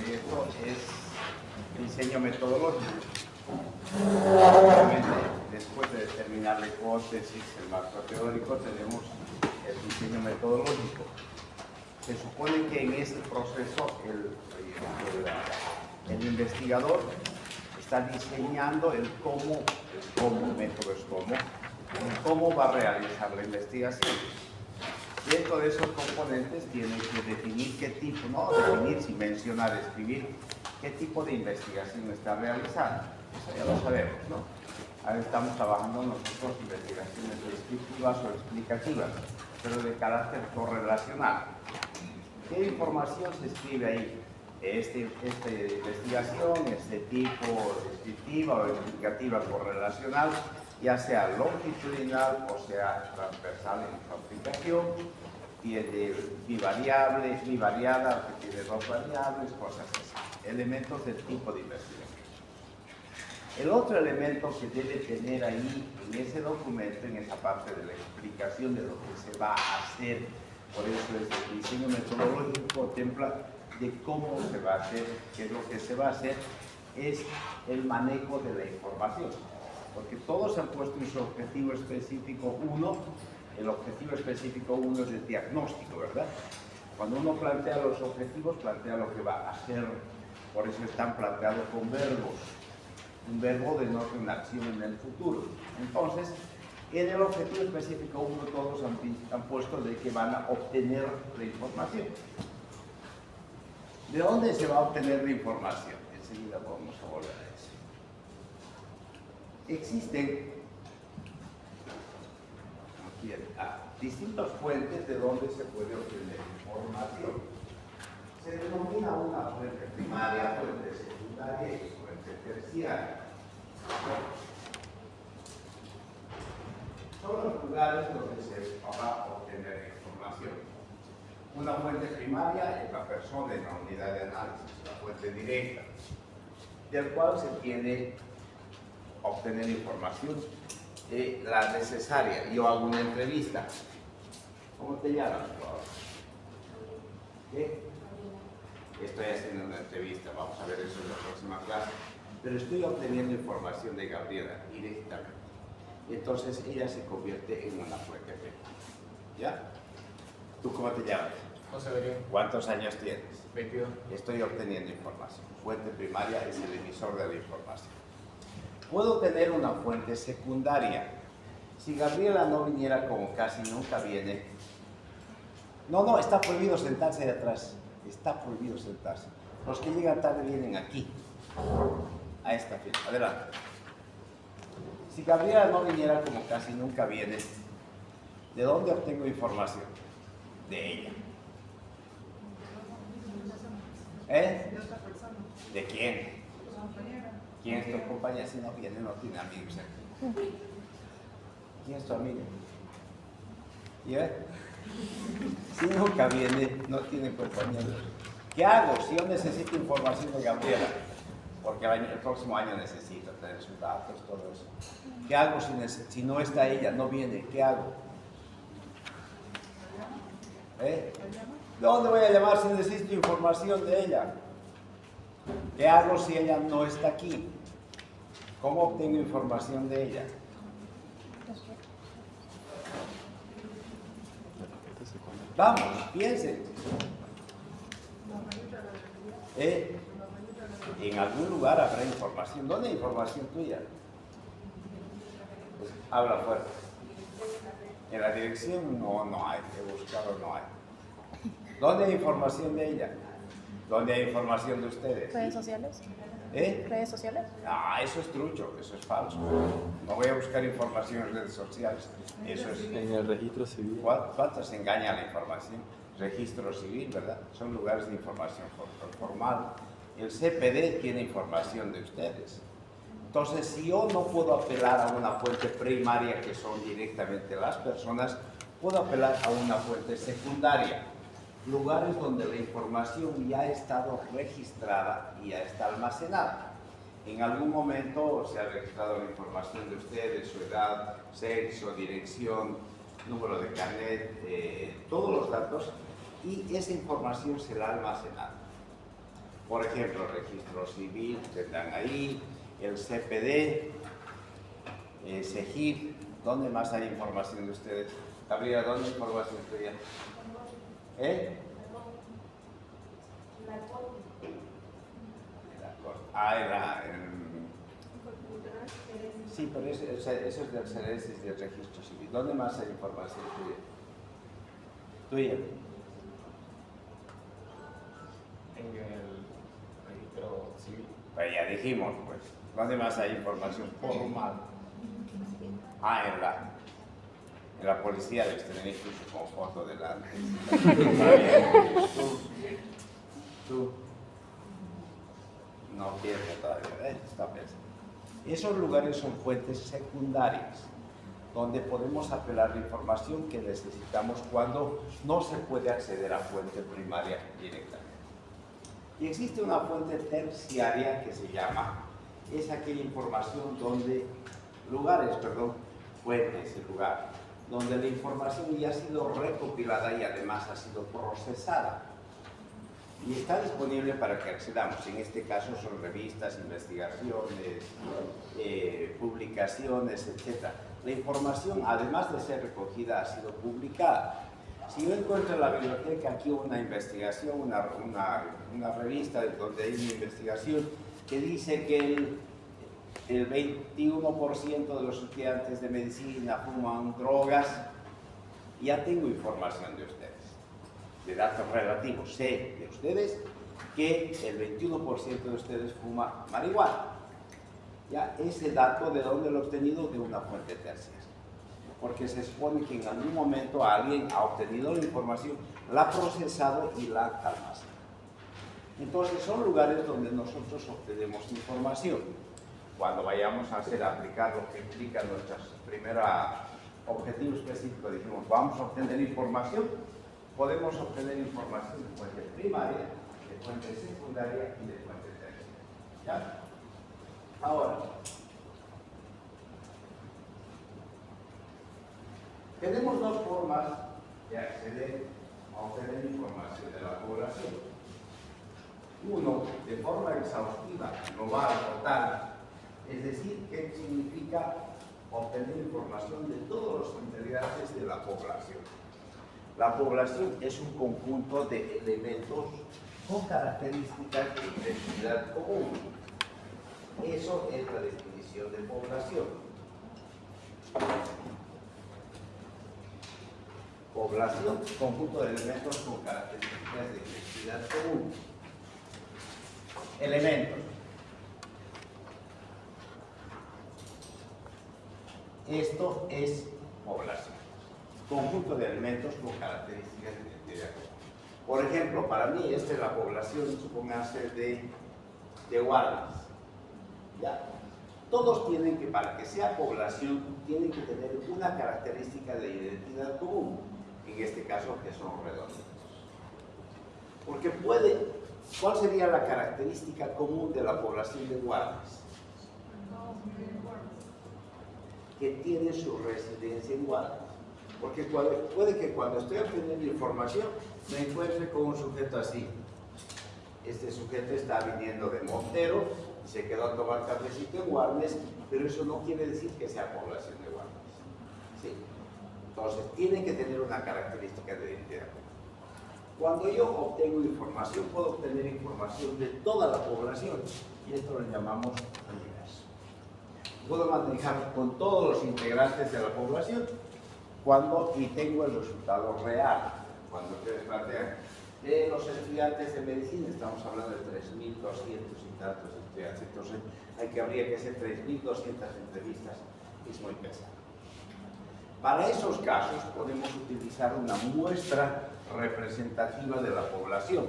proyecto es diseño metodológico. Obviamente, después de determinar la hipótesis, el marco teórico, tenemos el diseño metodológico. Se supone que en ese proceso el investigador está diseñando el método es cómo va a realizar la investigación. Dentro de esos componentes tiene que definir qué tipo, no definir sin mencionar, escribir qué tipo de investigación está realizando. Eso ya lo sabemos, ¿no? Ahora estamos trabajando nosotros investigaciones descriptivas o explicativas, pero de carácter correlacional. ¿Qué información se escribe ahí? Esta investigación, este tipo descriptiva o explicativa correlacional, ya sea longitudinal o sea transversal en su aplicación, tiene bivariada, que tiene dos variables, cosas así, elementos del tipo de investigación. El otro elemento que debe tener ahí en ese documento, en esa parte de la explicación de lo que se va a hacer, por eso el diseño metodológico contempla de cómo se va a hacer, qué es lo que se va a hacer, es el manejo de la información. Porque todos han puesto en su objetivo específico 1, el objetivo específico 1 es el diagnóstico, ¿verdad? Cuando uno plantea los objetivos, plantea lo que va a hacer, por eso están planteados con verbos. Un verbo denota una acción en el futuro. Entonces, en el objetivo específico 1 todos han puesto de que van a obtener la información. ¿De dónde se va a obtener la información? Enseguida vamos a volver a eso. Existen distintas fuentes de donde se puede obtener información. Se denomina una fuente primaria, fuente secundaria y fuente terciaria. Son los lugares donde se va a obtener información. Una fuente primaria es la persona en la unidad de análisis, la fuente directa, del cual se tiene obtener información la necesaria. Yo hago una entrevista. ¿Cómo te llamas? ¿Qué? Estoy haciendo una entrevista, vamos a ver eso en la próxima clase. Pero estoy obteniendo información de Gabriela directamente. Entonces ella se convierte en una fuente primaria. ¿Ya? ¿Tú cómo te llamas? José Berín. ¿Cuántos años tienes? 22. Estoy obteniendo información. Fuente primaria es el emisor de la información. Puedo tener una fuente secundaria. Si Gabriela no viniera, como casi nunca viene, no, está prohibido sentarse de atrás. Está prohibido sentarse. Los que llegan tarde vienen aquí, a esta fila. Adelante. Si Gabriela no viniera, como casi nunca viene, ¿de dónde obtengo información? De ella. ¿De quién? ¿Quién es tu compañera? Si no viene, no tiene amigos aquí. ¿Quién es tu amigo? ¿Ya? Si nunca viene, no tiene compañeros. ¿Qué hago si yo necesito información de Gabriela? Porque el próximo año necesito tener sus datos, todo eso. ¿Qué hago si no está ella, no viene? ¿Qué hago? ¿De dónde voy a llamar si necesito información de ella? ¿Qué hago si ella no está aquí? ¿Cómo obtengo información de ella? Vamos, piensen. En algún lugar habrá información. ¿Dónde hay información tuya? Pues, habla fuerte. En la dirección no hay, he buscado, no hay. ¿Dónde hay información de ella? ¿Dónde hay información de ustedes? ¿Redes sociales? ¿Redes sociales? Ah, eso es trucho, eso es falso. No voy a buscar información en redes sociales. Eso es. En el registro civil. ¿Cuánto se engaña la información? Registro civil, ¿verdad? Son lugares de información formal. El CPD tiene información de ustedes. Entonces, si yo no puedo apelar a una fuente primaria, que son directamente las personas, puedo apelar a una fuente secundaria. Lugares donde la información ya ha estado registrada y ya está almacenada. En algún momento se ha registrado la información de ustedes, su edad, sexo, dirección, número de carnet, todos los datos, y esa información será almacenada. Por ejemplo, registro civil, tendrán ahí, el CPD, CEGIP. ¿Dónde más hay información de ustedes? Gabriela, ¿dónde hay información tuya? La corte. Sí, pero eso es del CERES y del registro civil. ¿Dónde más hay información tuya? ¿Tuya? En el registro civil. Pues ya dijimos, pues. ¿Dónde más hay información formal? En la policía debes tener incluso con foto delante. Tú. No pierdes todavía, está pensando. Esos lugares son fuentes secundarias, donde podemos apelar la información que necesitamos cuando no se puede acceder a fuente primaria directamente. Y existe una fuente terciaria que se llama, es aquella información donde, fuentes, el lugar, donde la información ya ha sido recopilada y además ha sido procesada. Y está disponible para que accedamos. En este caso son revistas, investigaciones, publicaciones, etc. La información, además de ser recogida, ha sido publicada. Si yo encuentro en la biblioteca aquí una investigación, una revista donde hay una investigación que dice que el 21% de los estudiantes de medicina fuman drogas, ya tengo información de ustedes. De datos relativos, sé de ustedes que el 21% de ustedes fuma marihuana. Ya ese dato, ¿de dónde lo he obtenido? De una fuente terciaria. Porque se supone que en algún momento alguien ha obtenido la información, la ha procesado y la ha almacenado. Entonces son lugares donde nosotros obtenemos información. Cuando vayamos a aplicar lo que implica nuestro primer objetivo específico, dijimos, vamos a obtener información. Podemos obtener información de fuente primaria, de fuente secundaria y de fuente terciaria. ¿Ya? Ahora, tenemos dos formas de acceder a obtener información de la población. Uno, de forma exhaustiva, global, total, es decir, ¿qué significa obtener información de todos los integrantes de la población? La población es un conjunto de elementos con características de identidad común. Eso es la definición de población. Población, conjunto de elementos con características de identidad común. Elementos. Esto es población. Conjunto de elementos con características de identidad. Por ejemplo, para mí esta es la población, supóngase, de guardias. ¿Ya? Todos tienen que, para que sea población, tienen que tener una característica de identidad común. En este caso, que son redondos. Porque ¿cuál sería la característica común de la población de guardias? Que tiene su residencia en guardias. Porque puede que cuando estoy obteniendo información me encuentre con un sujeto así. Este sujeto está viniendo de Montero y se quedó a tomar cafecito en Guarnes, pero eso no quiere decir que sea población de Guarnes. ¿Sí? Entonces, tiene que tener una característica de identidad. Cuando yo obtengo información, puedo obtener información de toda la población y esto lo llamamos universo. Puedo manejar con todos los integrantes de la población y tengo el resultado real. Cuando ustedes plantean de los estudiantes de medicina, estamos hablando de 3.200 y tantos estudiantes, entonces habría que hacer 3.200 entrevistas, es muy pesado. Para esos casos podemos utilizar una muestra representativa de la población,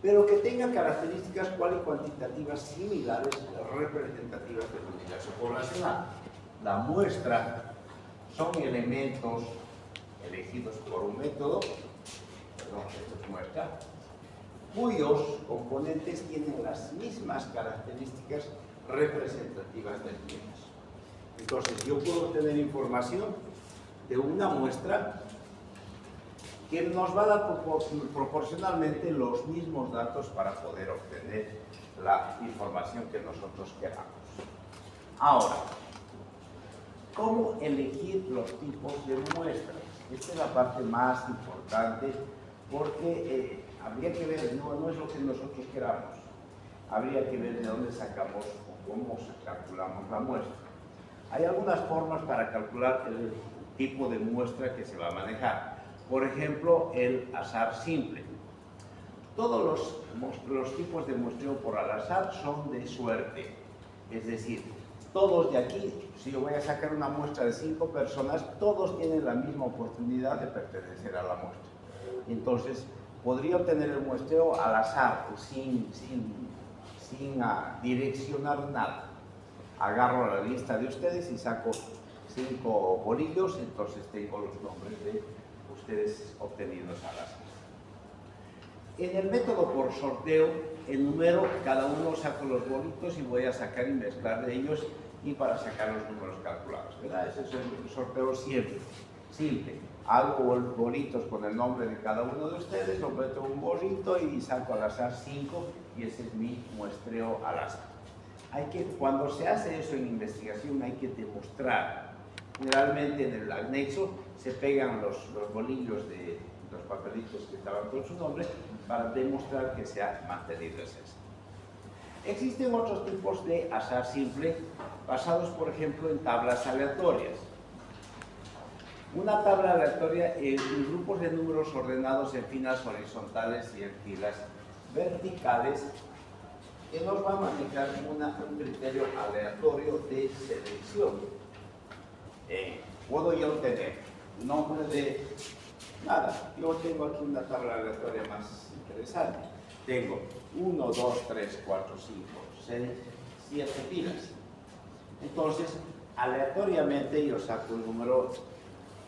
pero que tenga características cual y cuantitativas similares representativas del universo poblacional. La muestra son elementos elegidos por un método, esto es muestra, cuyos componentes tienen las mismas características representativas del universo. Entonces, yo puedo obtener información de una muestra que nos va a dar proporcionalmente los mismos datos para poder obtener la información que nosotros queramos. Ahora, ¿cómo elegir los tipos de muestras? Esta es la parte más importante porque habría que ver, no es lo que nosotros queramos, habría que ver de dónde sacamos o cómo calculamos la muestra. Hay algunas formas para calcular el tipo de muestra que se va a manejar. Por ejemplo, el azar simple. Todos los tipos de muestreo por al azar son de suerte. Es decir, todos de aquí, si yo voy a sacar una muestra de 5 personas, todos tienen la misma oportunidad de pertenecer a la muestra. Entonces, podría obtener el muestreo al azar, sin direccionar nada. Agarro la lista de ustedes y saco 5 bolillos, entonces tengo los nombres de ustedes obtenidos al azar. En el método por sorteo, enumero cada uno, saco los bolitos y voy a sacar y mezclar de ellos y para sacar los números calculados, ¿verdad? Ese es el sorteo simple. Hago bolitos con el nombre de cada uno de ustedes, lo meto en un bolito y saco al azar 5 y ese es mi muestreo al azar. Cuando se hace eso en investigación hay que demostrar. Generalmente en el anexo se pegan los bolillos de los papelitos que estaban con su nombre para demostrar que se ha mantenido ese azar. Existen otros tipos de azar simple basados, por ejemplo, en tablas aleatorias. Una tabla aleatoria en grupos de números ordenados en filas horizontales y en filas verticales que nos va a manejar un criterio aleatorio de selección. Puedo yo tener nombre de nada. Yo tengo aquí una tabla aleatoria más interesante. Tengo 1, 2, 3, 4, 5, 6, 7 filas. Entonces, aleatoriamente yo saco el número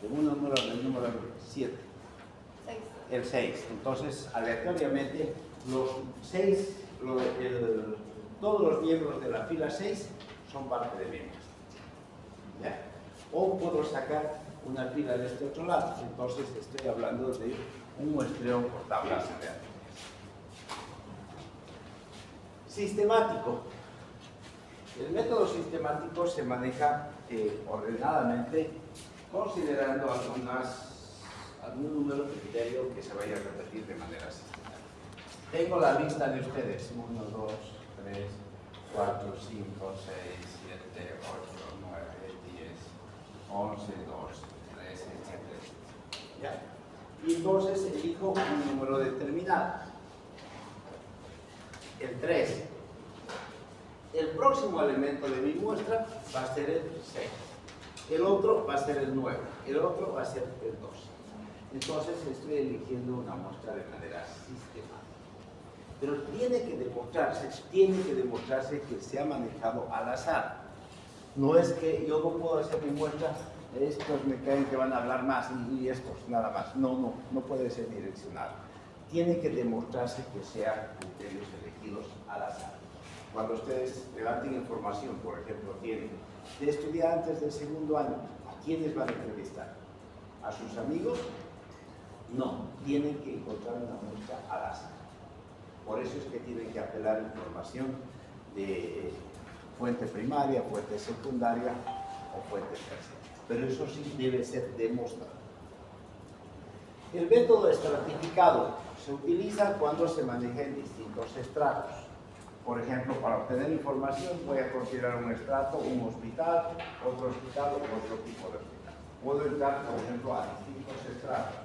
del número 7. El 6. Entonces, aleatoriamente, los 6, todos los miembros de la fila 6 son parte de miembros. ¿Ya? O puedo sacar una fila de este otro lado. Entonces, estoy hablando de un muestreo por tablas aleatorias. Sistemático. El método sistemático se maneja ordenadamente considerando algún número de criterio que se vaya a repetir de manera sistemática. Tengo la lista de ustedes. 1, 2, 3, 4, 5, 6, 7, 8, 9, 10, 11, 12, 13, etc. ¿Ya? Y entonces elijo un número determinado. El 3. El próximo elemento de mi muestra va a ser el 6. El otro va a ser el 9. El otro va a ser el 2. Entonces estoy eligiendo una muestra de manera sistemática. Pero tiene que demostrarse que se ha manejado al azar. No es que yo no puedo hacer mi muestra, estos me creen que van a hablar más y estos nada más. No puede ser direccionado. Tiene que demostrarse que sean criterios elegidos al azar. Cuando ustedes levanten información, por ejemplo, tienen de estudiantes del segundo año, ¿a quiénes van a entrevistar? ¿A sus amigos? No, tienen que encontrar una muestra al azar. Por eso es que tienen que apelar a información de fuente primaria, fuente secundaria o fuente terciaria. Pero eso sí debe ser demostrado. El método estratificado se utiliza cuando se maneja en distintos estratos. Por ejemplo, para obtener información voy a considerar un estrato, un hospital, otro hospital o otro tipo de hospital. Puedo entrar, por ejemplo, a distintos estratos.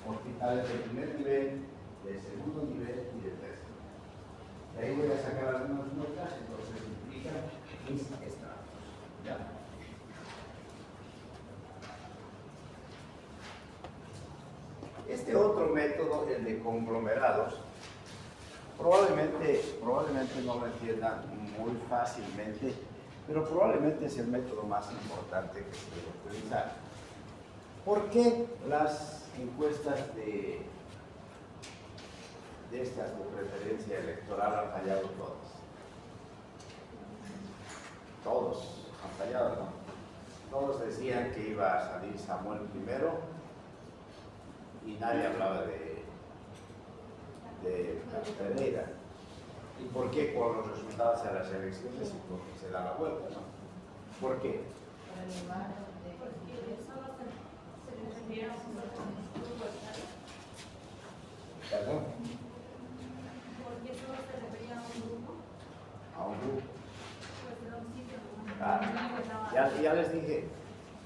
Hospitales de primer nivel, de segundo nivel y de tercer nivel. De ahí voy a sacar algunas notas, entonces implican mis estratos. ¿Ya? Este otro método, el de conglomerados, probablemente no lo entiendan muy fácilmente, pero probablemente es el método más importante que se debe utilizar. ¿Por qué las encuestas de estas de preferencia electoral han fallado todas? Todos han fallado, ¿no? Todos decían que iba a salir Samuel primero y nadie hablaba de Pereira. ¿Y por qué con los resultados de las elecciones y por qué se da la vuelta, no? ¿Por qué? Porque solo se refiere a un grupo etario. ¿Perdón? Porque solo se refería a un grupo. A un grupo. Pues era un sitio. Ya les dije,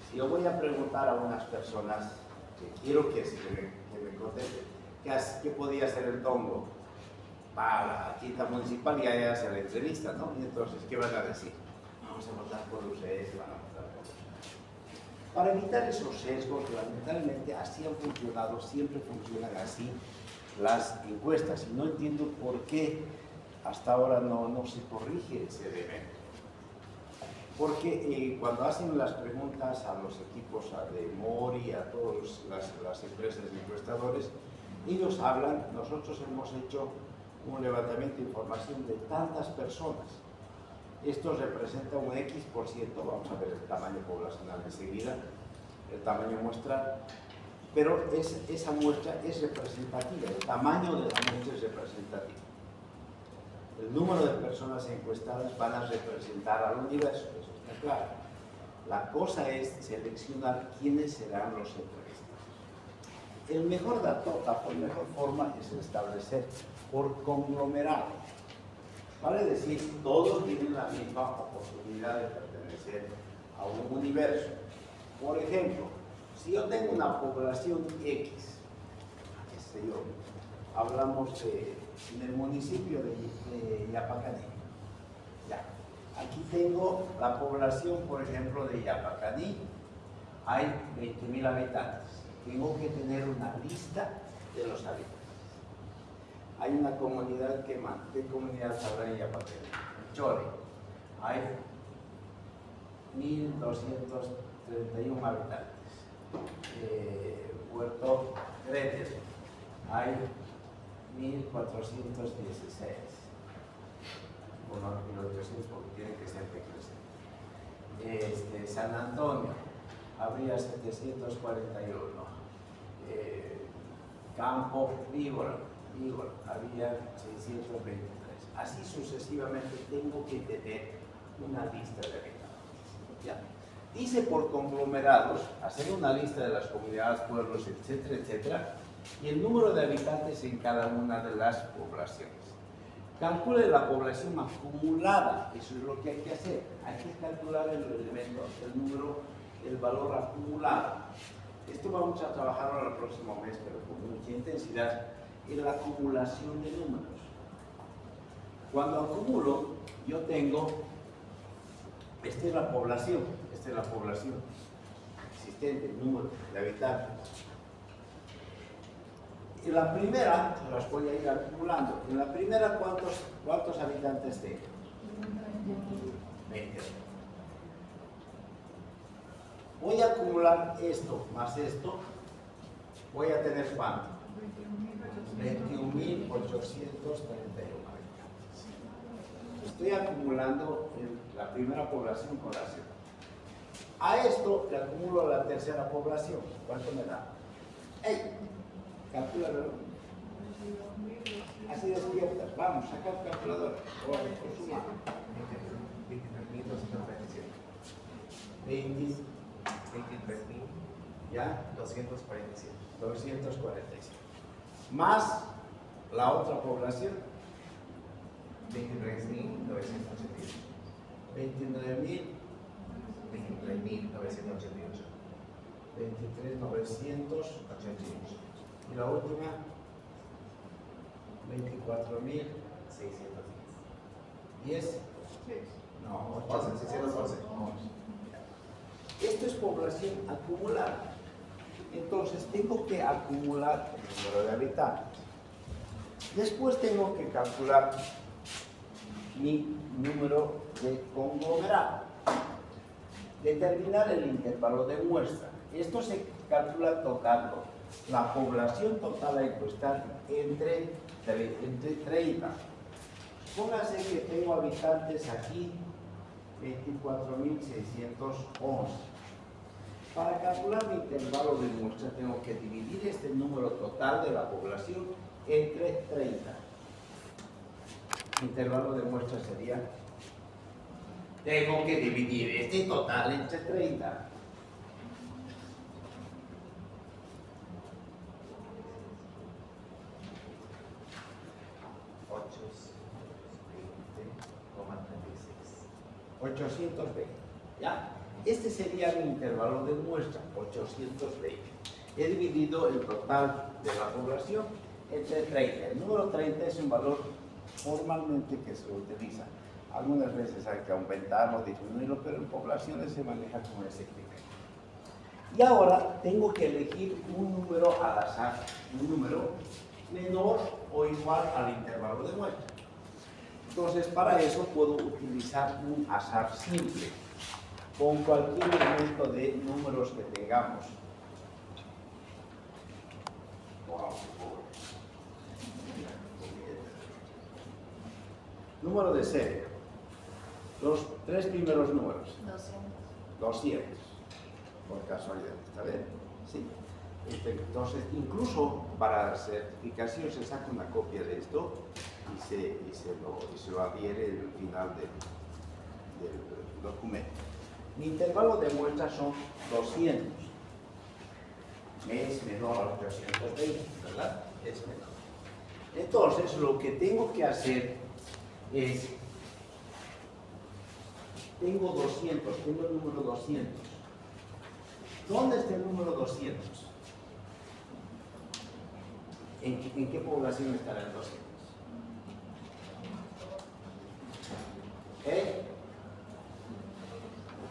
si yo voy a preguntar a unas personas que quiero que me contesten, ¿qué podía hacer el tongo? Va a la quinta municipal y allá hace la entrevista, ¿no? Y entonces, ¿qué van a decir? Vamos a votar por ustedes, van a votar por ustedes. Para evitar esos sesgos, lamentablemente así han funcionado, siempre funcionan así las encuestas y no entiendo por qué hasta ahora no se corrige ese elemento. Porque cuando hacen las preguntas a los equipos de Mori, a todas las empresas de encuestadores, ellos hablan, nosotros hemos hecho un levantamiento de información de tantas personas. Esto representa un X%, vamos a ver el tamaño poblacional enseguida, el tamaño muestral, pero esa muestra es representativa, el tamaño de la muestra es representativo. El número de personas encuestadas van a representar al universo, eso está claro. La cosa es seleccionar quiénes serán los entrevistados. El mejor dato, la mejor forma es establecer por conglomerado. Vale decir, todos tienen la misma oportunidad de pertenecer a un universo. Por ejemplo, si yo tengo una población X, qué sé yo, hablamos en el municipio de Yapacaní. Ya. Aquí tengo la población, por ejemplo, de Yapacaní. Hay 20.000 habitantes. Tengo que tener una lista de los habitantes. Hay una comunidad ¿qué comunidad habrá en Yapacaní? Chore. Hay 1.231 habitantes. Puerto Gretes. Hay 1.416. Bueno, 1.800 porque tiene que ser que crecer. San Antonio, habría 741. Campo Víbora, había 623. Así sucesivamente tengo que tener una lista de habitantes. ¿Ya? Dice por conglomerados, hacer una lista de las comunidades, pueblos, etcétera, etcétera, y el número de habitantes en cada una de las poblaciones. Calcule la población acumulada, eso es lo que hay que hacer. Hay que calcular el elemento, el número, el valor acumulado. Esto vamos a trabajar ahora el próximo mes, pero con mucha intensidad, en la acumulación de números. Cuando acumulo, yo tengo, esta es la población existente, el número de habitantes. En la primera, las voy a ir acumulando. En la primera, ¿cuántos habitantes tengo? 20. Voy a acumular esto más esto. Voy a tener ¿cuánto? 21.831 habitantes. Estoy acumulando la primera población con la segunda. A esto le acumulo la tercera población. ¿Cuánto me da? ¡Ey! Calcúlalo. Así despiertas. Vamos, saca el calculador. O suma. 23.247. 23.000. ¿Ya? 247. 247. Más la otra población. 29.988. 29.988. 23.988. Y la última, 24.610. ¿10? No, 611. Esto es población acumulada. Entonces tengo que acumular el número de habitantes. Después tengo que calcular mi número de conglomerado. Determinar el intervalo de muestra. Esto se calcula tocando la población total a encuestar entre 30. Póngase que tengo habitantes aquí 24.611. Para calcular mi intervalo de muestra tengo que dividir este número total de la población entre 30. Mi intervalo de muestra sería, tengo que dividir este total entre 30. $820,36. ¿Ya? Este sería mi intervalo de muestra, 820. He dividido el total de la población entre 30. El número 30 es un valor formalmente que se utiliza. Algunas veces hay que aumentarlo, disminuirlo, pero en poblaciones se maneja con ese criterio. Y ahora tengo que elegir un número al azar, un número menor o igual al intervalo de muestra. Entonces, para eso puedo utilizar un azar simple con cualquier elemento de números que tengamos. Número de serie. Los tres primeros números. 200. Por casualidad, ¿está bien? Sí. Entonces, incluso para certificación se saca una copia de esto y se lo adhiere en el final del documento. Mi intervalo de muestra son 200. Es menor a 820, ¿verdad? Es menor. Entonces, lo que tengo que hacer es, tengo 200, tengo el número 200. ¿Dónde está el número 200? ¿En qué población estará el 200?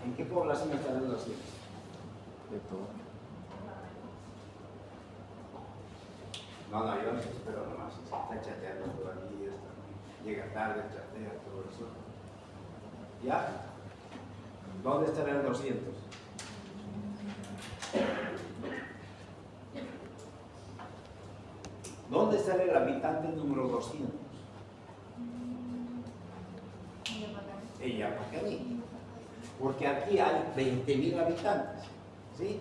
¿En qué población estará el 200? De todo. No, yo no espero nomás. Está chateando por aquí, llega tarde, chatea, todo eso. ¿Ya? ¿Dónde estará el 200? ¿Dónde estará el habitante número 200? En Yapacaní. Porque aquí hay 20,000 habitantes. ¿Sí?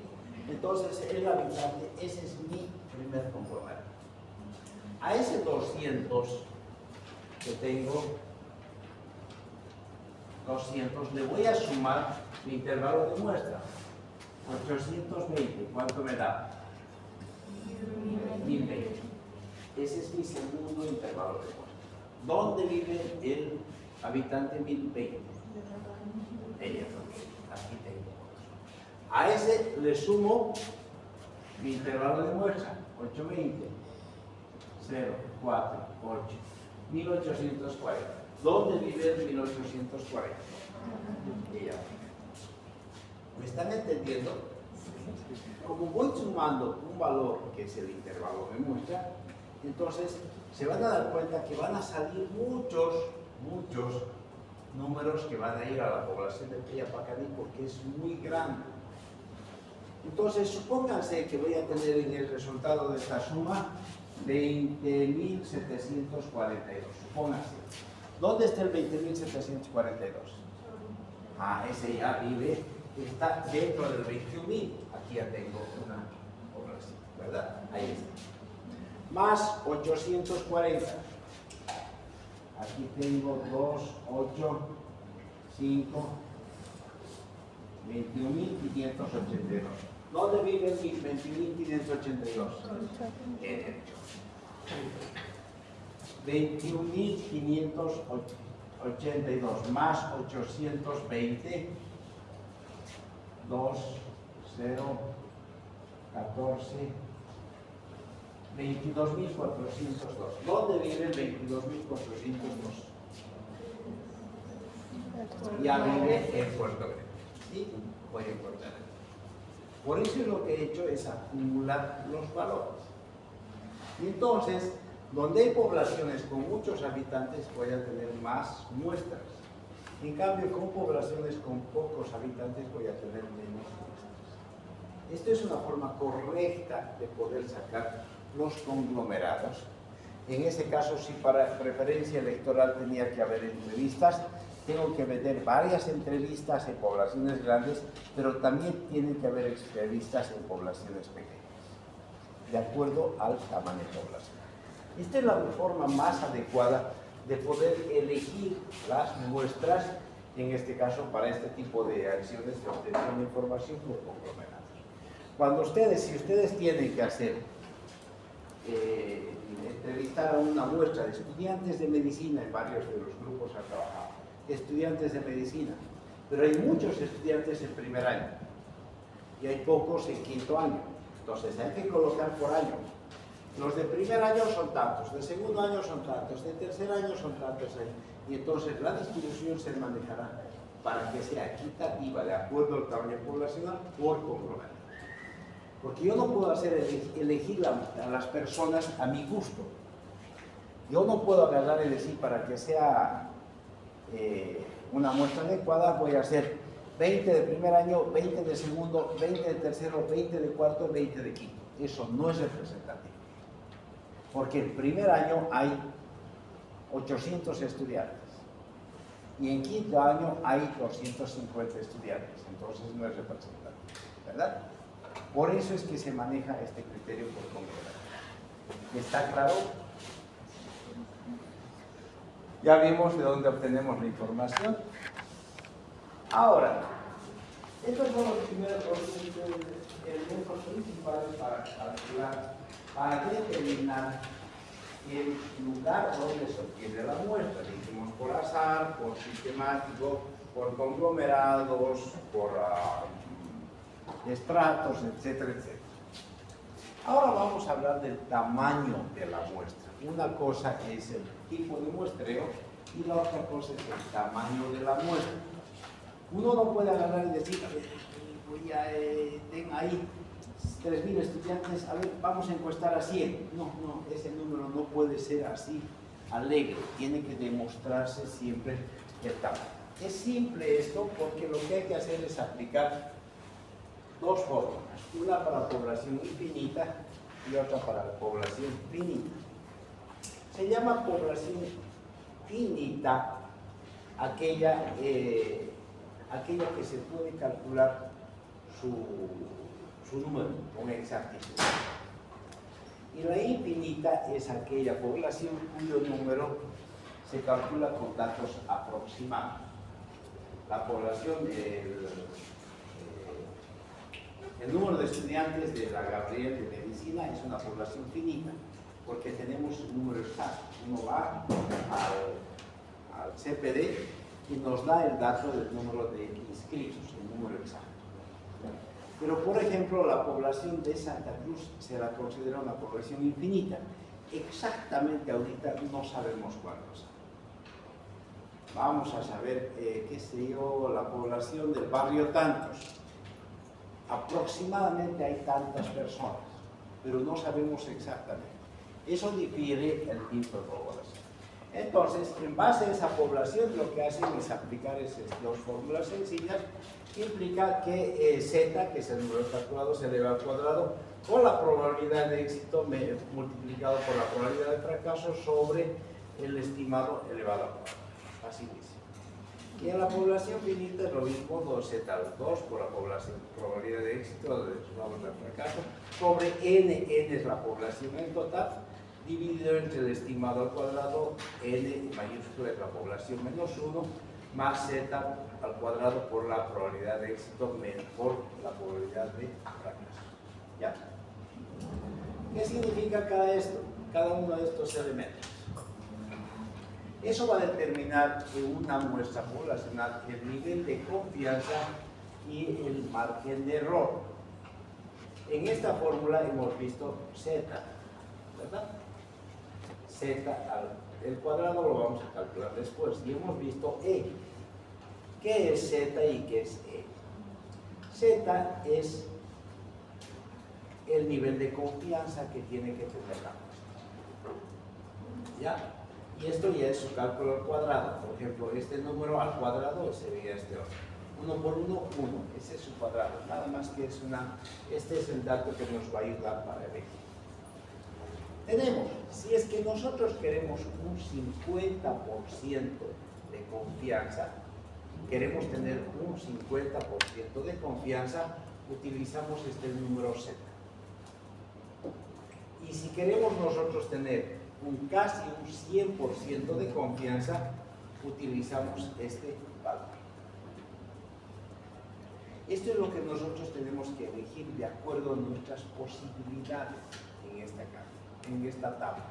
Entonces, el habitante, ese es mi primer componente. A ese 200 que tengo, 200, le voy a sumar mi intervalo de muestra. 820, ¿cuánto me da? 1020. Ese es mi segundo intervalo de muestra. ¿Dónde vive el habitante 1020? Ella, aquí tengo. A ese le sumo mi intervalo de muestra, 820, 0, 4, 8, 1840. ¿Dónde vive el 1840? Ella. ¿Me están entendiendo? Como voy sumando un valor que es el intervalo de muestra, entonces se van a dar cuenta que van a salir muchos números que van a ir a la población de Yapacaní porque es muy grande. Entonces, supónganse que voy a tener en el resultado de esta suma 20.742. Supónganse. ¿Dónde está el 20.742? Ese ya vive, está dentro del 21.000. Aquí ya tengo una población, ¿verdad? Ahí está. Más 840. Aquí tengo 2, 8, 5, 21.582. ¿Dónde vive el 20.582? En el 21.582 más 820, 2, 0, 14, 22.402. ¿Dónde vive el 22.402? Ya vive en Puerto Grande. ¿Sí? Voy a encontrar. Por eso lo que he hecho es acumular los valores. Y entonces, donde hay poblaciones con muchos habitantes, voy a tener más muestras. En cambio, con poblaciones con pocos habitantes, voy a tener menos muestras. Esto es una forma correcta de poder sacar los conglomerados. En ese caso, si para preferencia electoral tenía que haber entrevistas, tengo que meter varias entrevistas en poblaciones grandes, pero también tienen que haber entrevistas en poblaciones pequeñas, de acuerdo al tamaño poblacional. Esta es la forma más adecuada de poder elegir las muestras, en este caso para este tipo de acciones de obtención de información por conglomerados. Cuando si ustedes tienen que hacer, entrevistar a una muestra de estudiantes de medicina, en varios de los grupos han trabajado, estudiantes de medicina, pero hay muchos estudiantes en primer año y hay pocos en quinto año, entonces hay que colocar por año. Los de primer año son tantos, de segundo año son tantos, de tercer año son tantos, y entonces la distribución se manejará para que sea equitativa de acuerdo al tamaño poblacional por conglomerado. Porque yo no puedo elegir a las personas a mi gusto. Yo no puedo agarrar y decir para que sea una muestra adecuada, voy a hacer 20 de primer año, 20 de segundo, 20 de tercero, 20 de cuarto, 20 de quinto. Eso no es representativo. Porque en primer año hay 800 estudiantes y en quinto año hay 250 estudiantes, entonces no es representativo, ¿verdad? Por eso es que se maneja este criterio por conglomerado. ¿Está claro? Ya vimos de dónde obtenemos la información. Ahora, estos son los primeros elementos principales para calcular, para determinar el lugar donde se obtiene la muestra. Dijimos por azar, por sistemático, por conglomerados, por estratos, etcétera, etcétera. Ahora vamos a hablar del tamaño de la muestra. Una cosa es el tipo de muestreo y la otra cosa es el tamaño de la muestra. Uno no puede agarrar y decir, ten ahí 3.000 estudiantes, a ver, vamos a encuestar a 100. No, ese número no puede ser así alegre, tiene que demostrarse siempre el tamaño. Es simple esto porque lo que hay que hacer es aplicar dos fórmulas, una para la población infinita y otra para la población finita. Se llama población finita aquella que se puede calcular su número con exactitud. Y la infinita es aquella población cuyo número se calcula con datos aproximados. La población, el número de estudiantes de la Gabriel de Medicina es una población finita, porque tenemos un número exacto. Uno va al CPD y nos da el dato del número de inscritos, el número exacto. Pero, por ejemplo, la población de Santa Cruz se la considera una población infinita. Exactamente ahorita no sabemos cuántos hay. Vamos a saber, qué sé yo, la población del barrio tantos. Aproximadamente hay tantas personas, pero no sabemos exactamente. Eso difiere el tipo de población. Entonces, en base a esa población, lo que hacen es aplicar esas dos fórmulas sencillas, que implica que Z, que es el número calculado, se eleva al cuadrado, con la probabilidad de éxito multiplicado por la probabilidad de fracaso sobre el estimado elevado al cuadrado. Así dice. Y en la población finita es lo mismo, 2Z2 por la probabilidad de éxito, del fracaso, sobre N es la población en total, dividido entre el estimado al cuadrado, N mayúscula es la población menos 1, más Z al cuadrado por la probabilidad de éxito por la probabilidad de fracaso. ¿Ya? ¿Qué significa cada uno de estos elementos? Eso va a determinar en una muestra poblacional el nivel de confianza y el margen de error. En esta fórmula hemos visto Z, ¿verdad? Z al cuadrado lo vamos a calcular después. Y hemos visto E. ¿Qué es Z y qué es E? Z es el nivel de confianza que tiene que tener la muestra. ¿Ya? Y esto ya es su cálculo al cuadrado. Por ejemplo, este número al cuadrado sería este otro. 1 por 1, 1. Ese es su cuadrado. Nada más que este es el dato que nos va a ayudar para elegir. tenemos, si es que nosotros queremos un 50% de confianza, queremos tener un 50% de confianza, utilizamos este número Z. Y si queremos nosotros tener casi un 100% de confianza, utilizamos este valor. Esto es lo que nosotros tenemos que elegir de acuerdo a nuestras posibilidades en esta tabla.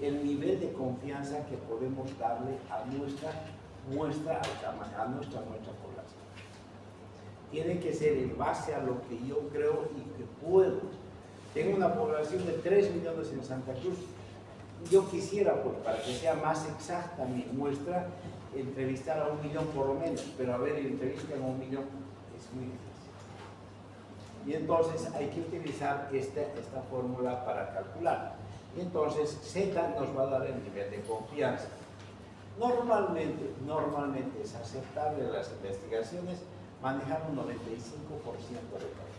El nivel de confianza que podemos darle a nuestra muestra población. Tiene que ser en base a lo que yo creo y que puedo. Tengo una población de 3 millones en Santa Cruz. Yo quisiera, pues, para que sea más exacta mi muestra, entrevistar a 1 millón por lo menos, pero a ver, entrevistar a 1 millón es muy difícil. Y entonces hay que utilizar esta fórmula para calcular. Y entonces Z nos va a dar el nivel de confianza. Normalmente es aceptable en las investigaciones manejar un 95% de confianza.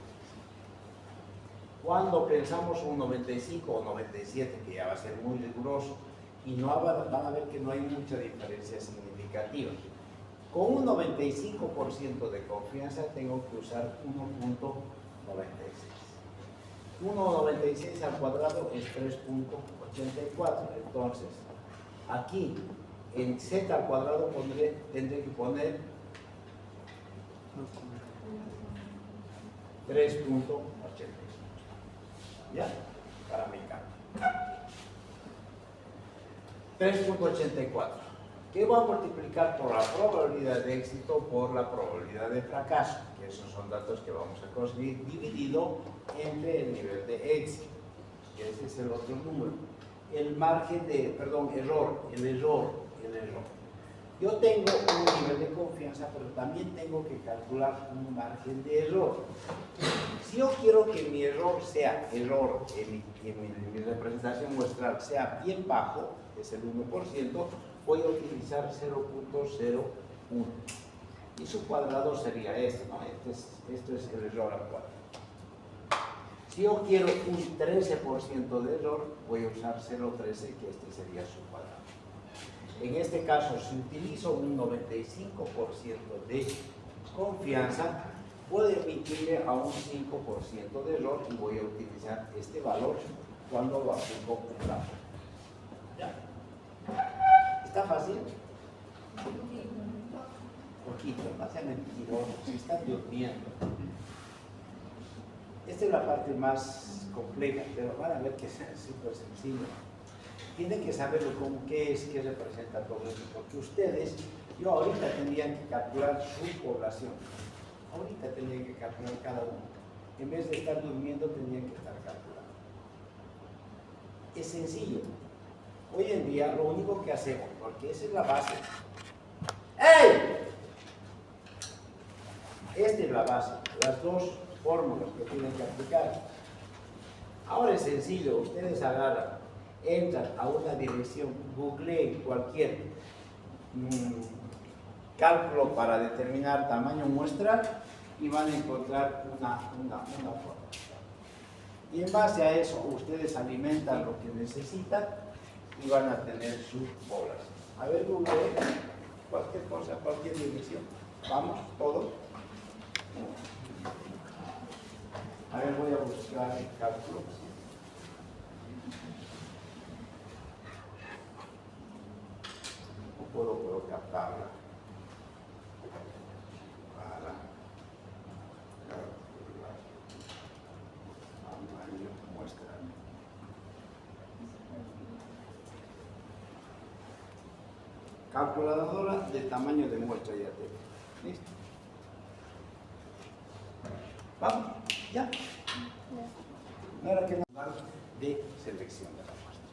Cuando pensamos un 95 o 97, que ya va a ser muy riguroso, y van a ver que no hay mucha diferencia significativa. Con un 95% de confianza tengo que usar 1.96. 1.96 al cuadrado es 3.84. Entonces, aquí en Z al cuadrado tendré que poner 3.86. ¿Ya? Para mi cálculo. 3.84. ¿Qué va a multiplicar por la probabilidad de éxito por la probabilidad de fracaso? Que esos son datos que vamos a conseguir dividido entre el nivel de éxito. Que ese es el otro número. El margen de, el error. Yo tengo un nivel de confianza, pero también tengo que calcular un margen de error. Si yo quiero que mi error sea mi representación muestral sea bien bajo, es el 1%, voy a utilizar 0.01. Y su cuadrado sería este, ¿no? Esto es el error al cuadrado. Si yo quiero un 13% de error, voy a usar 0.13, que este sería su cuadrado. En este caso, si utilizo un 95% de confianza, puedo emitirle a un 5% de error y voy a utilizar este valor cuando lo aplico en la fórmula. ¿Ya? ¿Está fácil? Poquito, no sean mentirosos, si están durmiendo. Esta es la parte más compleja, pero van a ver que es súper sencillo. Tienen que saber qué representa todo esto, porque ustedes, yo ahorita tendrían que calcular su población. Ahorita tendrían que calcular cada uno. En vez de estar durmiendo, tendrían que estar calculando. Es sencillo. Hoy en día, lo único que hacemos, porque esa es la base. ¡Ey! Esta es la base, las dos fórmulas que tienen que aplicar. Ahora es sencillo, ustedes agarran, entran a una dirección, googleen cualquier cálculo para determinar tamaño muestral y van a encontrar una fórmula. Y en base a eso, ustedes alimentan lo que necesitan y van a tener su población. A ver, googleen cualquier cosa, cualquier dirección. Vamos, todos. A ver, voy a buscar el cálculo. No puedo colocar tabla para calcular tamaño muestral. Calculadora de tamaño de muestra ya tengo. ¿Listo? Vamos, ya. No era que nada de selección de la muestra.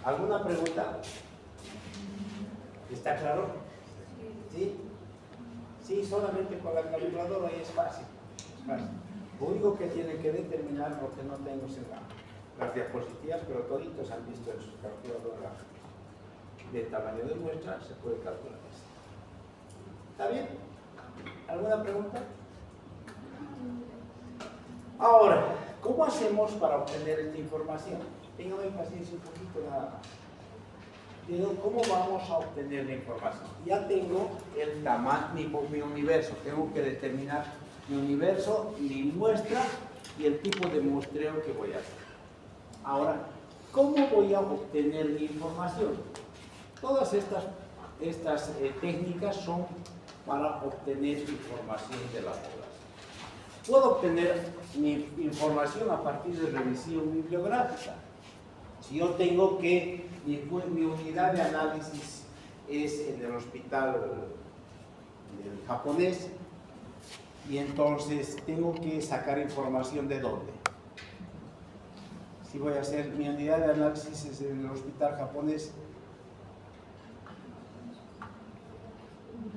¿Alguna pregunta? ¿Está claro? ¿Sí? Sí, solamente con la calculadora es fácil. Lo único que tiene que determinar, lo que no tengo en las diapositivas, pero toditos han visto en su calculadora de tamaño de muestra, se puede calcular eso. ¿Está bien? ¿Alguna pregunta? Ahora, ¿cómo hacemos para obtener esta información? Téngame paciencia un poquito nada más. Digo, ¿cómo vamos a obtener la información? Ya tengo el tamaño, mi universo. Tengo que determinar mi universo, mi muestra y el tipo de muestreo que voy a hacer. Ahora, ¿cómo voy a obtener mi información? Todas estas técnicas son para obtener información de la población. Puedo obtener mi información a partir de revisión bibliográfica. Si yo tengo que mi unidad de análisis es en el hospital japonés, y entonces tengo que sacar información de dónde. Si voy a hacer mi unidad de análisis es en el hospital japonés,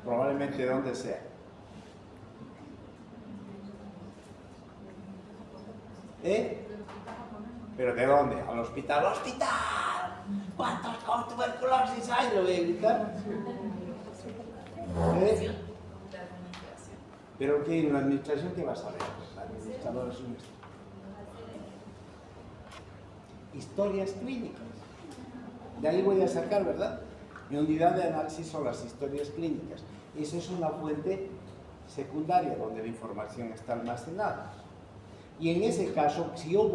probablemente de donde sea. ¿Pero de dónde? Al hospital. ¡Hospital! ¿Cuántos con tuberculosis hay? ¿Lo voy a gritar? ¿Pero qué? ¿En la administración qué vas a ver? La administradora es un... Historias clínicas. De ahí voy a sacar, ¿verdad? Mi unidad de análisis son las historias clínicas. Esa es una fuente secundaria donde la información está almacenada. Y en ese caso, si yo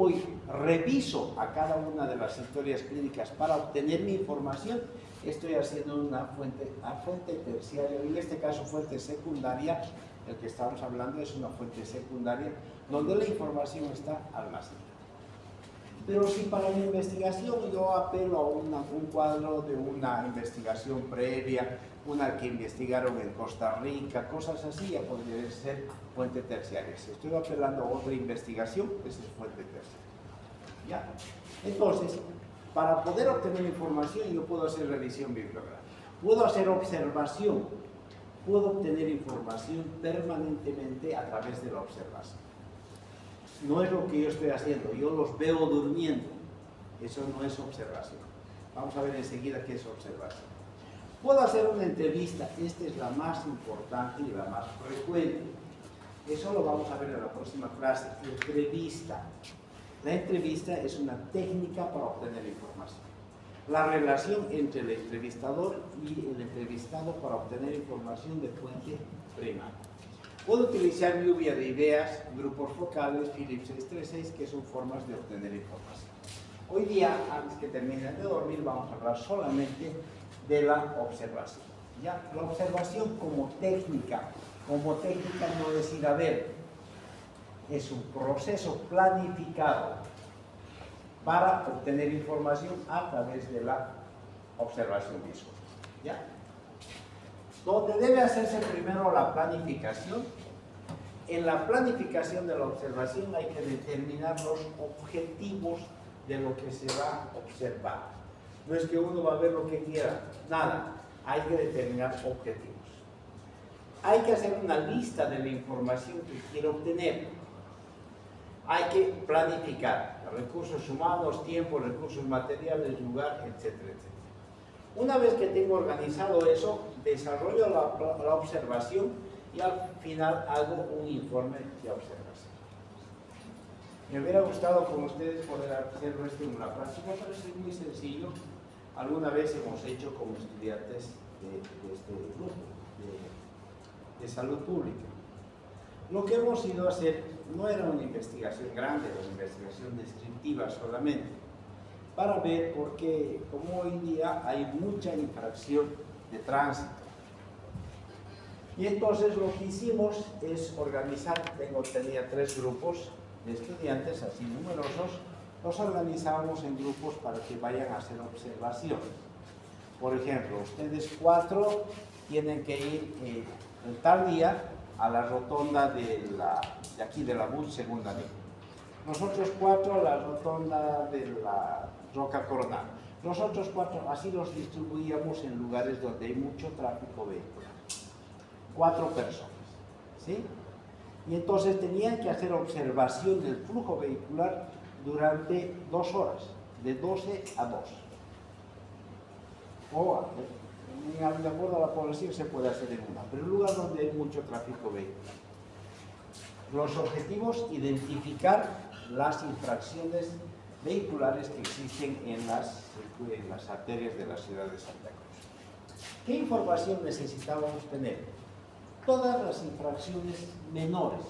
reviso a cada una de las historias clínicas para obtener mi información, estoy haciendo una fuente terciaria, en este caso fuente secundaria, el que estamos hablando es una fuente secundaria, donde la información está almacenada. Pero si para mi investigación yo apelo a un cuadro de una investigación previa, una que investigaron en Costa Rica, cosas así, ya podría ser fuente terciaria. Si estoy apelando a otra investigación, esa es fuente terciaria. ¿Ya? Entonces, para poder obtener información, yo puedo hacer revisión bibliográfica, puedo hacer observación, puedo obtener información permanentemente a través de la observación. No es lo que yo estoy haciendo, yo los veo durmiendo. Eso no es observación. Vamos a ver enseguida qué es observación. Puedo hacer una entrevista, esta es la más importante y la más frecuente. Eso lo vamos a ver en la próxima clase, entrevista. La entrevista es una técnica para obtener información. La relación entre el entrevistador y el entrevistado para obtener información de fuente primaria. Puedo utilizar lluvia de ideas, grupos focales, Phillips 636, que son formas de obtener información. Hoy día, antes que terminen de dormir, vamos a hablar solamente de la observación. ¿Ya? La observación como técnica no es ir a ver, es un proceso planificado para obtener información a través de la observación visual. ¿Ya? Donde debe hacerse primero la planificación. En la planificación de la observación hay que determinar los objetivos de lo que se va a observar. No es que uno va a ver lo que quiera, nada. Hay que determinar objetivos. Hay que hacer una lista de la información que quiero obtener. Hay que planificar recursos humanos, tiempo, recursos materiales, lugar, etcétera, etcétera. Una vez que tengo organizado eso, desarrollo la observación y al final hago un informe de observación. Me hubiera gustado con ustedes poder hacerlo esto en una práctica, pero es muy sencillo. Alguna vez hemos hecho con estudiantes de este grupo de salud pública. Lo que hemos ido a hacer no era una investigación grande, era una investigación descriptiva solamente, para ver por qué, como hoy día hay mucha infracción de tránsito. Y entonces lo que hicimos es organizar, tenía 3 grupos de estudiantes así numerosos, los organizábamos en grupos para que vayan a hacer observación. Por ejemplo, ustedes 4 tienen que ir en tal día a la rotonda de aquí de la BUS segunda línea. Nosotros 4 a la rotonda de la Roca Coronada. Nosotros 4, así los distribuíamos en lugares donde hay mucho tráfico vehicular. 4 personas, ¿sí? Y entonces tenían que hacer observación del flujo vehicular durante 2 horas, de 12 a 2. O, de acuerdo a la población, se puede hacer en una, pero en un lugar donde hay mucho tráfico vehicular. Los objetivos: identificar las infracciones vehiculares que existen en las arterias de la ciudad de Santa Cruz. ¿Qué información necesitábamos tener? Todas las infracciones menores,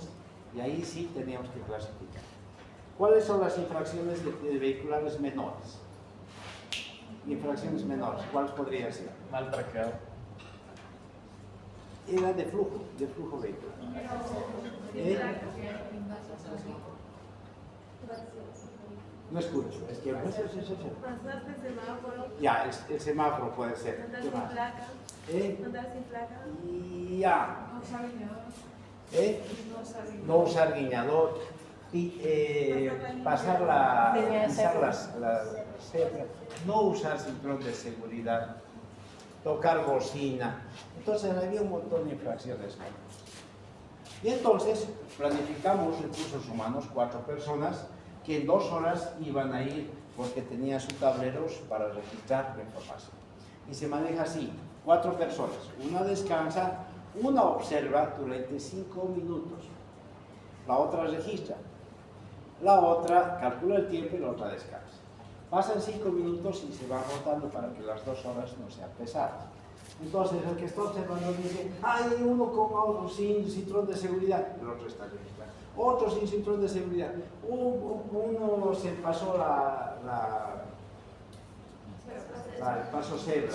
y ahí sí teníamos que clasificar. ¿Cuáles son las infracciones de vehiculares menores? Infracciones menores, ¿cuáles podrían ser? Mal parqueado. Era de flujo vehicular. No escucho, es que... Pasaste semáforo. Ya, el semáforo puede ser. Andar ¿Qué sin más? placa. ¿Eh? Andar sin placa. Ya. No usar guiñador. ¿Eh? No usar guiñador. No usar guiñador, pasar la, pisar la cebra, no usar cinturón de seguridad, tocar bocina. Entonces había un montón de infracciones. Y entonces planificamos recursos humanos, 4 personas, que en 2 horas iban a ir porque tenían sus tableros para registrar la información. Y se maneja así, 4 personas, una descansa, una observa durante 5 minutos, la otra registra, la otra calcula el tiempo y la otra descansa. Pasan 5 minutos y se van rotando para que las 2 horas no sean pesadas. Entonces el que está observando dice, hay uno sin cinturón de seguridad, el otro está registrando. Otro sin cinturón de seguridad. Uno se pasó el paso cebra.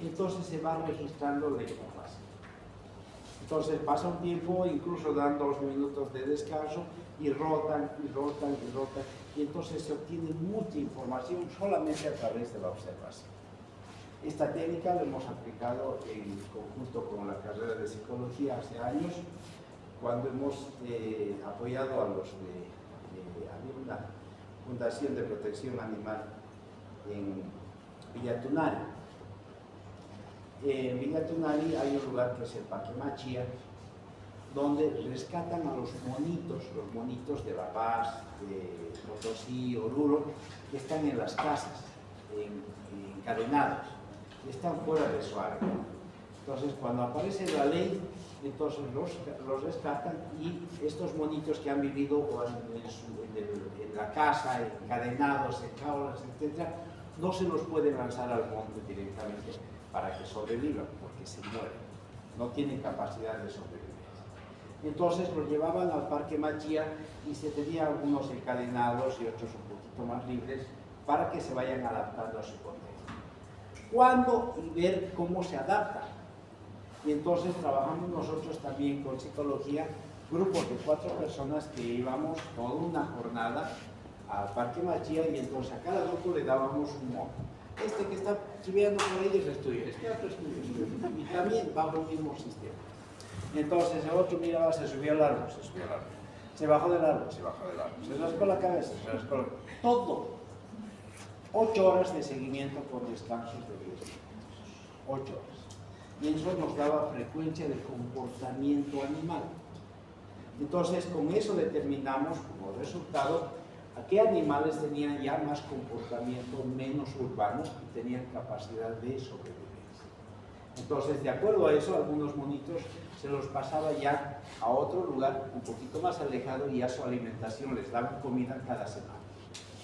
Entonces se va registrando la información. Entonces pasa un tiempo, incluso dan 2 minutos de descanso y rotan. Y entonces se obtiene mucha información solamente a través de la observación. Esta técnica la hemos aplicado en conjunto con la carrera de psicología hace años, cuando hemos apoyado a los había una fundación de protección animal en Villa Tunari. En Villa Tunari hay un lugar que es el Parque Machía, donde rescatan a los monitos de La Paz, de Potosí, Oruro, que están en las casas, encadenados, están fuera de su área. Entonces, cuando aparece la ley, entonces los rescatan y estos monitos que han vivido en la casa, encadenados, en jaulas, etc., no se los puede lanzar al monte directamente para que sobrevivan, porque se mueren, no tienen capacidad de sobrevivir. Entonces los llevaban al Parque Machía y se tenían algunos encadenados y otros un poquito más libres para que se vayan adaptando a su contexto. ¿Cuándo? Y ver cómo se adaptan. Y entonces trabajamos nosotros también con psicología, grupos de 4 personas que íbamos toda una jornada al Parque Machía y entonces a cada grupo le dábamos un mono. Este que está chiveando por ahí es tuyo, este otro es tuyo, y también bajo el mismo sistema. Entonces el otro miraba, se subió al árbol, se bajó del árbol, se rascó la cabeza, todo. 8 horas de seguimiento con descansos de 10 minutos. 8 horas. Y eso nos daba frecuencia de comportamiento animal. Entonces, con eso determinamos como resultado a qué animales tenían ya más comportamiento menos urbano y tenían capacidad de sobrevivencia. Entonces, de acuerdo a eso, algunos monitos se los pasaba ya a otro lugar un poquito más alejado y a su alimentación les daban comida cada semana.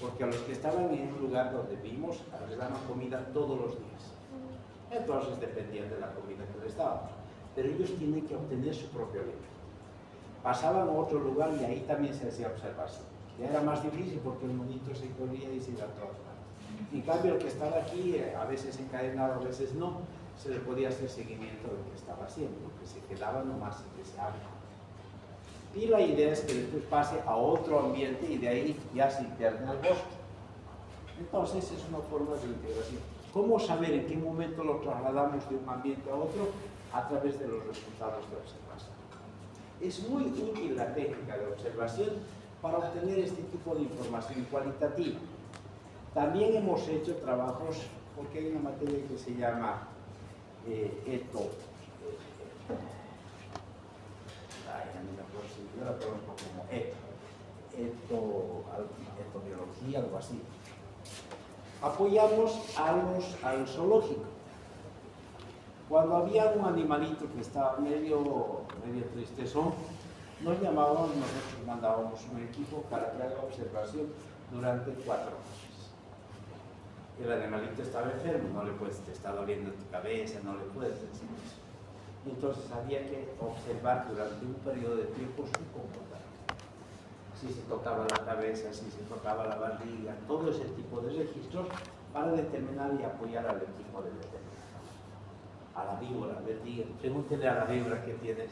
Porque a los que estaban en un lugar donde vimos, les daban comida todos los días. Entonces dependían de la comida que les dábamos. Pero ellos tienen que obtener su propio alimento. Pasaban a otro lugar y ahí también se hacía observación. Ya era más difícil porque el monito se corría y se iba a todas partes. En cambio, el que estaba aquí, a veces encadenado, a veces no, se le podía hacer seguimiento de lo que estaba haciendo, porque se quedaba nomás sin que se habla. Y la idea es que después pase a otro ambiente y de ahí ya se interne al bosque. Entonces es una forma de integración. ¿Cómo saber en qué momento lo trasladamos de un ambiente a otro? A través de los resultados de observación. Es muy útil la técnica de observación para obtener este tipo de información cualitativa. También hemos hecho trabajos, porque hay una materia que se llama yo la conozco como etobiología, algo así. Apoyamos al zoológico. Cuando había un animalito que estaba medio tristezón, nos llamaban, nosotros mandábamos un equipo para que haga observación durante 4 meses. El animalito estaba enfermo, no le puedes, te está doliendo tu cabeza, no le puedes decir eso. Entonces había que observar durante un periodo de tiempo su comportamiento. Si se tocaba la cabeza, si se tocaba la barriga, todo ese tipo de registros para determinar y apoyar al equipo de veterinario. A la víbora, les digo, pregúntele a la víbora que tienes.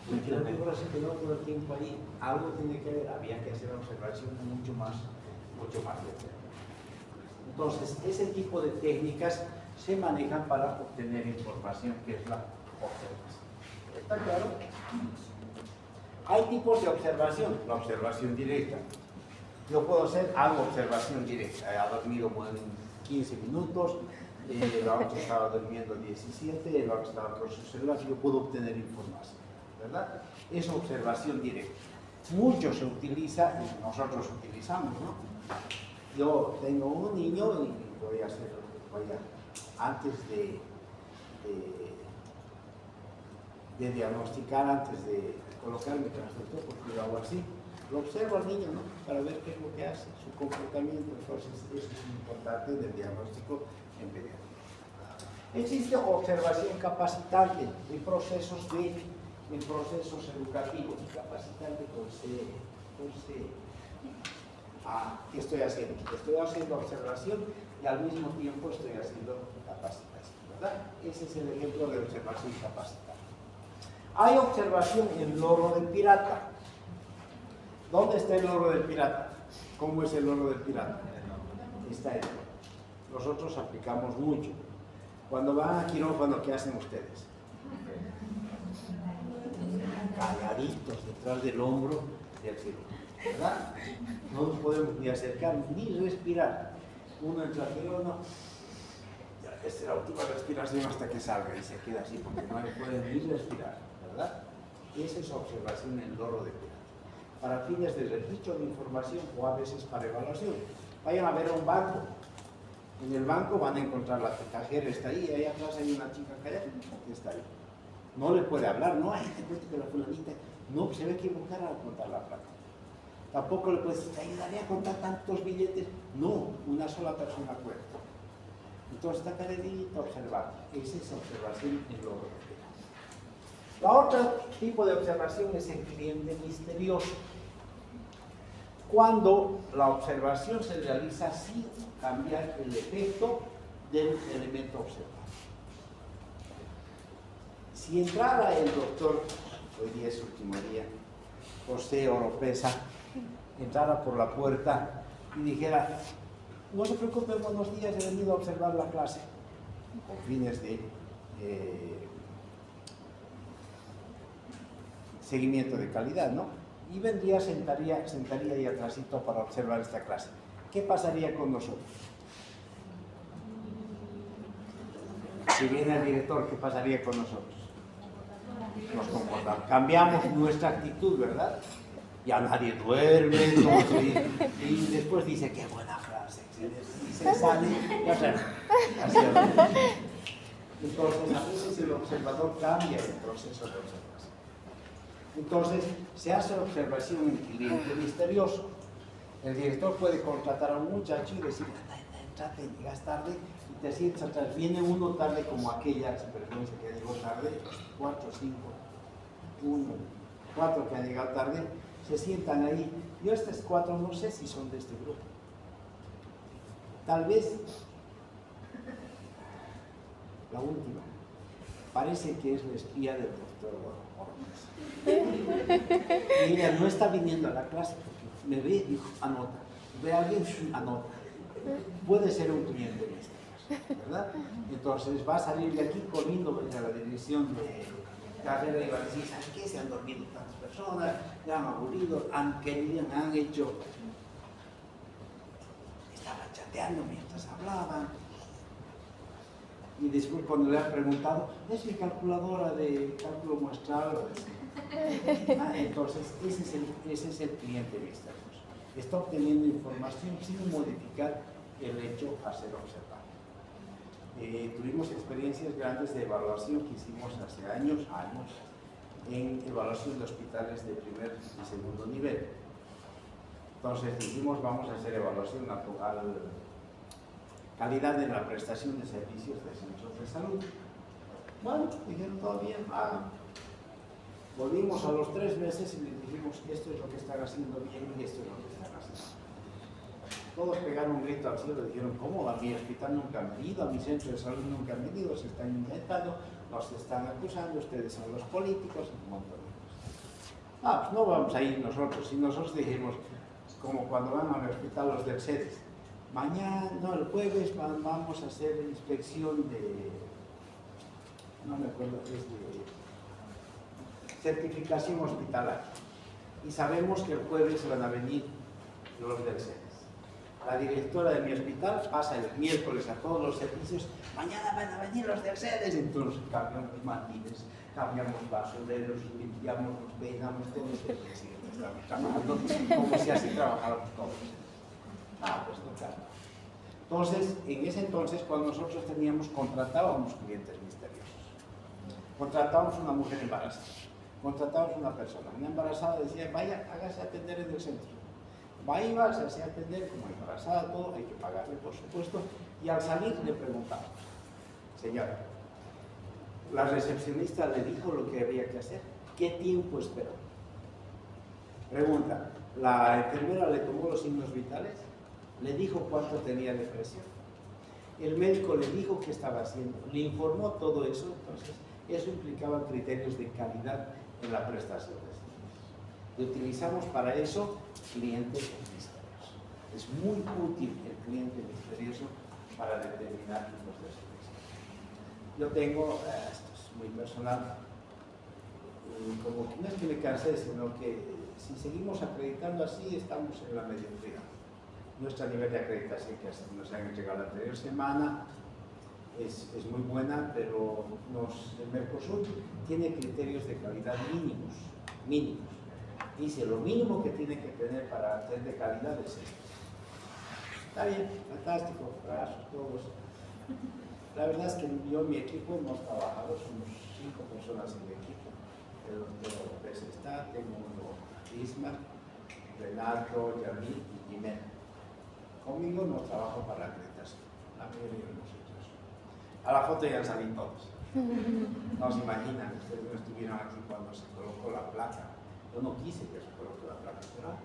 Porque la víbora se quedó todo el tiempo ahí, algo tiene que ver, había que hacer una observación mucho más determinada. Entonces, ese tipo de técnicas se manejan para obtener información, que es la observación. ¿Está claro? Hay tipos de observación. La observación directa. Yo puedo hacer algo observación directa. Ha dormido 15 minutos, la otra estaba durmiendo 17, la otra estaba con su celular. Yo puedo obtener información, ¿verdad? Es observación directa. Mucho se utiliza y nosotros utilizamos, ¿no? Yo tengo un niño y antes de diagnosticar, antes de colocar mi transductor, porque lo hago así, lo observo al niño, ¿no? Para ver qué es lo que hace, su comportamiento. Entonces, eso es importante del diagnóstico en pediatría. Existe observación capacitante en procesos educativos, capacitante con C. ¿Qué estoy haciendo? Estoy haciendo observación y al mismo tiempo estoy haciendo capacitación, ¿verdad? Ese es el ejemplo de observación capacitante. Hay observación en loro del pirata. ¿Dónde está el loro del pirata? ¿Cómo es el loro del pirata? Está ahí. Nosotros aplicamos mucho. Cuando van a quirófano, ¿qué hacen ustedes? Calladitos detrás del hombro del cirujano, ¿verdad? No nos podemos ni acercar ni respirar. Uno entra al quirófano, ya, esta es la última respiración hasta que salga y se queda así porque no le pueden ni respirar, ¿verdad? Esa es observación en loro de pirata. Para fines de registro de información o a veces para evaluación. Vayan a ver a un banco. En el banco van a encontrar la cajera, está ahí atrás hay una chica callada, que está ahí. No le puede hablar, no, ay, te cuento que la fulanita, no, se va a equivocar al contar la plata. Tampoco le puedes decir, te ayudaré a contar tantos billetes. No, una sola persona cuenta. Entonces está calladito observando. Esa es observación en loro de pirata. La otra tipo de observación es el cliente misterioso. Cuando la observación se realiza sin cambiar el efecto del elemento observado. Si entrara el doctor, hoy día es su último día, José Oropesa, entrara por la puerta y dijera, no se preocupe, buenos días, he venido a observar la clase, con fines de seguimiento de calidad, ¿no? Y vendría, sentaría ahí atrásito para observar esta clase. ¿Qué pasaría con nosotros? Si viene el director, ¿qué pasaría con nosotros? Nos comportamos. Cambiamos nuestra actitud, ¿verdad? Ya nadie duerme, y después dice, qué buena frase. Y se sale, ya sabes. Entonces, a veces el observador cambia el proceso de observación. Entonces, se hace observación en cliente misterioso. El director puede contratar a un muchacho y decir, entrate, llegas tarde y te sientas atrás. Viene uno tarde como aquella vergüenza que llegó tarde, 4, 5, 1, 4 que han llegado tarde, se sientan ahí. Yo estos 4 no sé si son de este grupo. Tal vez la última. Parece que es la espía del doctor Ortiz. Y ella no está viniendo a la clase porque me ve, dijo, anota. Ve a alguien, anota. Puede ser un cliente en este caso, ¿verdad? Entonces va a salir de aquí corriendo a la dirección de carrera y va a decir, ¿sabes qué? Se han dormido tantas personas, ya han aburrido, han hecho. Estaban chateando mientras hablaban. Y después cuando le han preguntado, ¿es mi calculadora de cálculo muestral? Entonces, ese es el cliente misterioso. Está obteniendo información sin modificar el hecho a ser observado. Tuvimos experiencias grandes de evaluación que hicimos hace años, en evaluación de hospitales de primer y segundo nivel. Entonces dijimos, vamos a hacer evaluación natural, calidad de la prestación de servicios de centros de salud. Bueno, dijeron todo bien. Volvimos a los 3 meses y les dijimos, esto es lo que están haciendo bien y esto es lo que están haciendo. Todos pegaron un grito al cielo y dijeron, ¿cómo? A mi hospital nunca han venido, a mi centro de salud nunca han venido, se están inventando, nos están acusando, ustedes son los políticos, un montón de cosas. Pues no vamos a ir nosotros. Y nosotros dijimos, como cuando van al hospital los del CEDES, mañana, no, el jueves vamos a hacer inspección de, no me acuerdo, es de certificación hospitalaria. Y sabemos que el jueves van a venir los del CEDES. La directora de mi hospital pasa el miércoles a todos los servicios, mañana van a venir los del CEDES, entonces cambiamos mandines, cambiamos basureros, limpiamos, nos peinamos, todos estamos trabajando como si así trabajáramos todos. Pues no, claro. Entonces, en ese entonces, cuando nosotros contratábamos clientes misteriosos, contratábamos una mujer embarazada, contratábamos una persona, una embarazada decía, vaya, hágase atender en el centro. Iba, se hacía atender como embarazada, todo, hay que pagarle, por supuesto, y al salir le preguntaba, señora, la recepcionista le dijo lo que había que hacer, ¿qué tiempo esperó? Pregunta, la enfermera le tomó los signos vitales, le dijo cuánto tenía de presión, el médico le dijo qué estaba haciendo, le informó todo eso, entonces eso implicaba criterios de calidad en la prestación de servicios. Y utilizamos para eso clientes misteriosos. Es muy útil el cliente misterioso para determinar tipos de servicios. Yo tengo, esto es muy personal, como que no es que me cansé, sino que si seguimos acreditando así, estamos en la mediocridad. Nuestro nivel de acreditación que nos han entregado la anterior semana es muy buena, pero el Mercosur tiene criterios de calidad mínimos. Dice, lo mínimo que tiene que tener para ser de calidad es esto. Está bien, fantástico, abrazos, todos. La verdad es que yo y mi equipo hemos trabajado, somos 5 personas en mi equipo. El doctor López está, tengo uno, Isma, Renato, Yamil y Jimena. Conmigo nos trabajo para la acreditación, la mayoría de nosotros. A la foto ya han salido todos. No se imaginan, ustedes no estuvieron aquí cuando se colocó la placa. Yo no quise que se coloque la placa, pero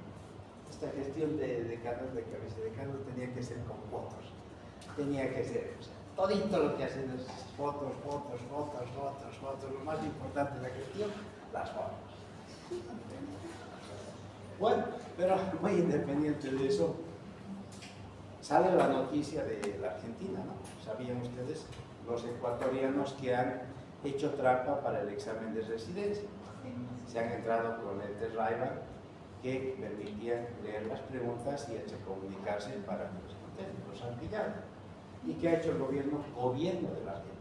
esta gestión de carros de cabeza de carro tenía que ser con fotos. Tenía que ser, todito lo que hacen es fotos. Lo más importante de la gestión, las fotos. Bueno, pero muy independiente de eso, sale la noticia de la Argentina, ¿no? ¿Sabían ustedes? Los ecuatorianos que han hecho trampa para el examen de residencia. Se han entrado con lentes Ray-Ban que permitían leer las preguntas y comunicarse para que los contesten. Los han pillado. ¿Y qué ha hecho el gobierno? Gobierno de la Argentina.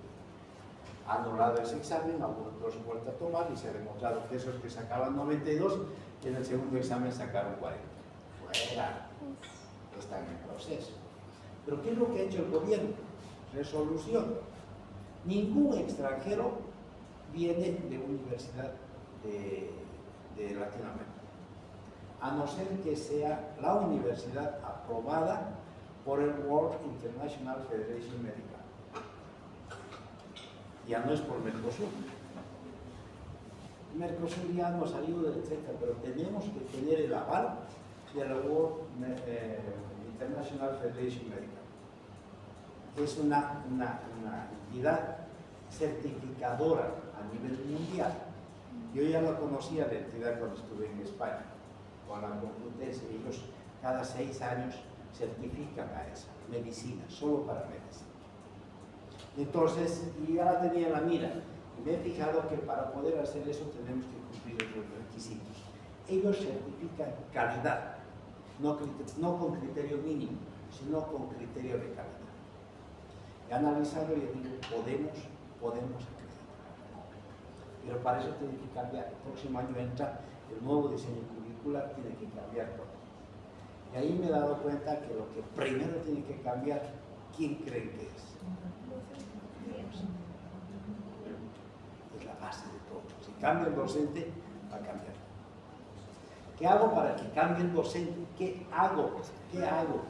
Ha anulado ese examen, ha vuelto a tomar y se ha demostrado que esos que sacaban 92, en el segundo examen sacaron 40. Fuera. Están en proceso. Pero ¿qué es lo que ha hecho el gobierno? Resolución. Ningún extranjero viene de universidad de Latinoamérica, a no ser que sea la universidad aprobada por el World International Federation Medical. Ya no es por Mercosur. Mercosur ya nos ayuda, etc., pero tenemos que tener el aval de la World International Federation Medical. Es una entidad certificadora a nivel mundial. Yo ya la conocía la entidad cuando estuve en España, con la Complutense. Ellos cada 6 años certifican a esa medicina, solo para medicina. Entonces, yo ya la tenía en la mira. Y me he fijado que para poder hacer eso tenemos que cumplir los requisitos. Ellos certifican calidad, no con criterio mínimo, sino con criterio de calidad. He analizado y digo, podemos acreditar. Pero para eso tiene que cambiar. El próximo año entra el nuevo diseño curricular, tiene que cambiar todo. Y ahí me he dado cuenta que lo que primero tiene que cambiar, ¿quién creen que es? Es la base de todo. Si cambia el docente, va a cambiar. ¿Qué hago para que cambie el docente? ¿Qué hago? ¿Qué hago?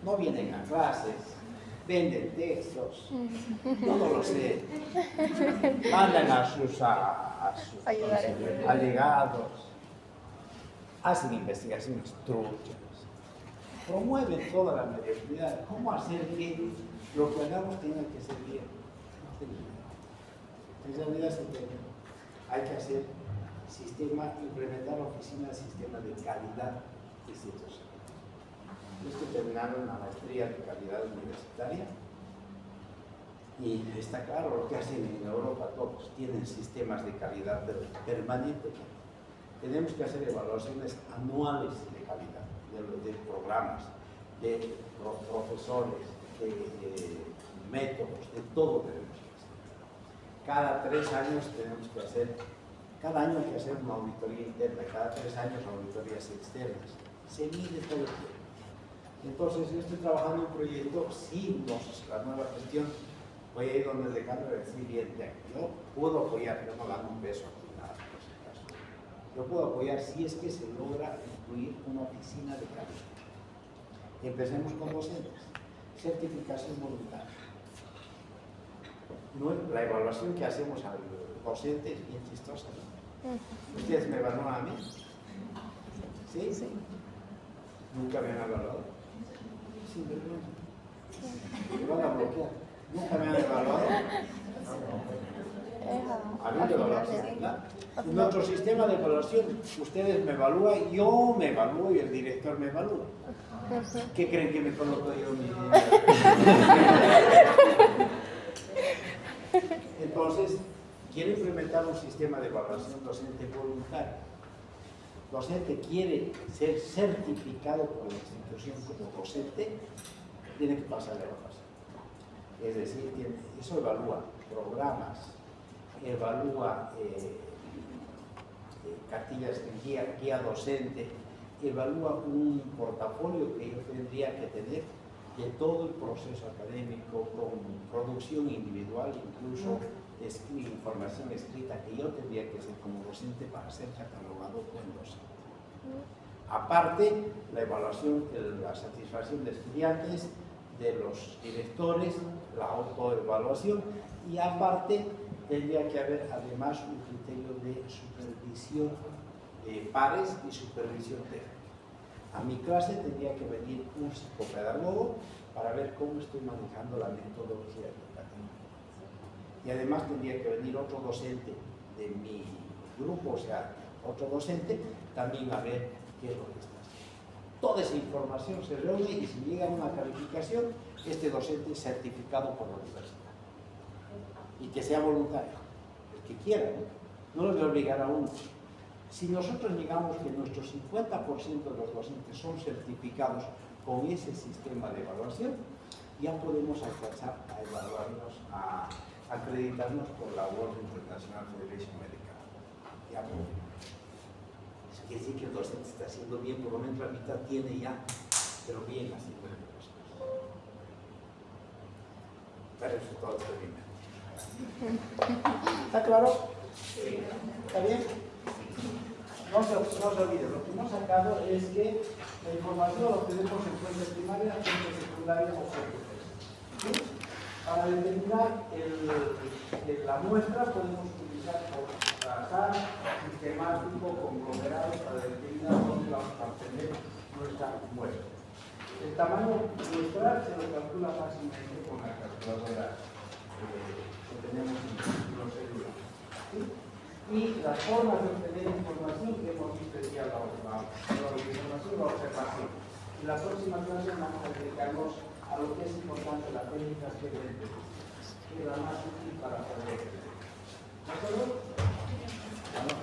No vienen a clases, venden textos, no lo sé. Mandan a sus allegados, hacen investigaciones truchas, promueven toda la mediocridad. ¿Cómo hacer que lo que hagamos tenga que ser bien? En realidad hay que hacer implementar la oficina de sistema de calidad institucional. Yo estoy terminando una maestría de calidad universitaria y está claro lo que hacen en Europa todos, tienen sistemas de calidad permanentes. Tenemos que hacer evaluaciones anuales de calidad, de programas, de profesores, de métodos, de todo tenemos que hacer. Cada 3 años tenemos que hacer, cada año hay que hacer una auditoría interna, cada 3 años auditorías externas. Se mide todo el tiempo. Entonces, yo estoy trabajando en un proyecto, sí, la nueva gestión, voy a ir donde el decano y decir, bien, yo puedo apoyar, yo no gano un peso aquí, nada, por si acaso. Yo puedo apoyar si es que se logra incluir una oficina de calidad. Empecemos con docentes. Certificación voluntaria. La evaluación que hacemos al docente es bien chistosa, ¿no? ¿Ustedes me evalúan a mí? ¿Sí? Sí. ¿Nunca me han evaluado? Sin vergüenza. Me van a bloquear. ¿Nunca me han evaluado? A mí me evaluaron, ¿verdad? En nuestro sistema de evaluación, ustedes me evalúan, yo me evalúo y el director me evalúa. ¿Qué creen que me coloco yo mismo? Entonces, quiero implementar un sistema de evaluación docente voluntario. Docente quiere ser certificado por la institución como docente, tiene que pasar la evaluación. Es decir, eso evalúa programas, evalúa cartillas de guía docente, evalúa un portafolio que yo tendría que tener de todo el proceso académico, con producción individual, incluso información escrita que yo tendría que hacer como docente para ser catalogado buen docente. Aparte, la evaluación, la satisfacción de estudiantes, de los directores, la autoevaluación, y aparte tendría que haber además un criterio de supervisión de pares y supervisión técnica. A mi clase tendría que venir un psicopedagogo para ver cómo estoy manejando la metodología educativa. Y además tendría que venir otro docente de mi grupo, o sea, otro docente, también a ver qué es lo que está haciendo. Toda esa información se reúne y si llega a una calificación, este docente es certificado por la universidad. Y que sea voluntario, el que quiera, ¿no? No le voy a obligar a uno. Si nosotros llegamos que nuestro 50% de los docentes son certificados con ese sistema de evaluación, ya podemos alcanzar a evaluarnos, a acreditarnos por la World International Federation Medical. Ya podemos. Eso quiere decir que el docente está haciendo bien, por lo menos la mitad tiene ya, pero bien haciendo las cosas. Pero eso es todo experimento. ¿Está claro? Sí. ¿Está bien? No se olvide, lo que hemos sacado es que la información lo tenemos en fuente primaria, fuente secundaria o fuente terciaria. ¿Sí? Para determinar la muestra podemos utilizar por trazar sistemático, conglomerados para determinar dónde vamos a obtener nuestra muestra. El tamaño muestral se lo calcula fácilmente con la calculadora que tenemos en el círculo celular. ¿Sí? Y las formas de obtener información que hemos visto ya la información, la observación. En la próxima clase vamos a dedicarnos a lo que es importante, la técnica que es la más útil para poder. ¿De acuerdo? Vamos,